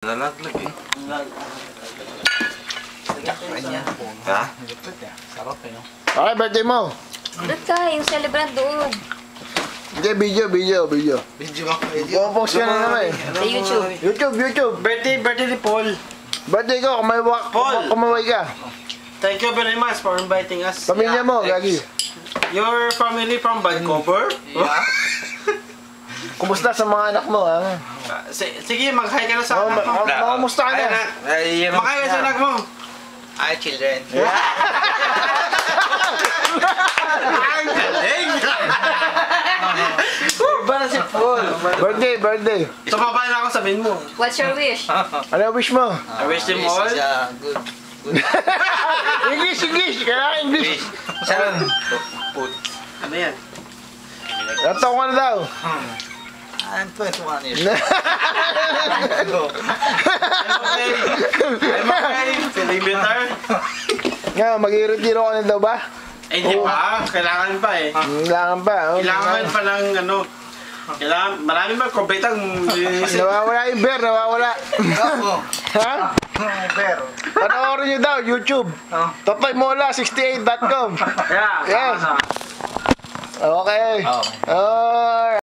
Nalaglag eh. Ha? Sarap eh. Okay, birthday mo. Doon ka, yung celebrant doon. Hindi, video. Video ako. Popost ka na naman eh. Sa YouTube. YouTube. Birthday ni Paul. Birthday ko, Paul. kumaway ka. Thank you very much for inviting us. Pamilya mo, Gagi. Your family from Vancouver? Yeah. Kumusta sa mga anak mo, ha? Sige, mag-hi ka na sa anak mo. Kumusta ka na? Mag-hi ka sa anak mo. Hi, children. Ang galing! Iba na si Paul. Birthday. Tumabay na ako, sabihin mo. What's your wish? Ano wish mo? I wish him all. Good. English. Kaya English. Sarap. Put. Ano yan? Nataw ka na daw. I'm 21 years I'm okay. Feeling better? Nga, mag-i-retiro ka na daw ba? Eh, di pa. Kailangan pa eh. Kailangan pa. Kailangan pa ng ano. Kailangan, marami ba kumpetang Nawawala yung bear, nawawala. Ha? Pero. Panoorin nyo daw, YouTube. Totoymola68.com. Yeah. Yes. Okay. Okay. Alright.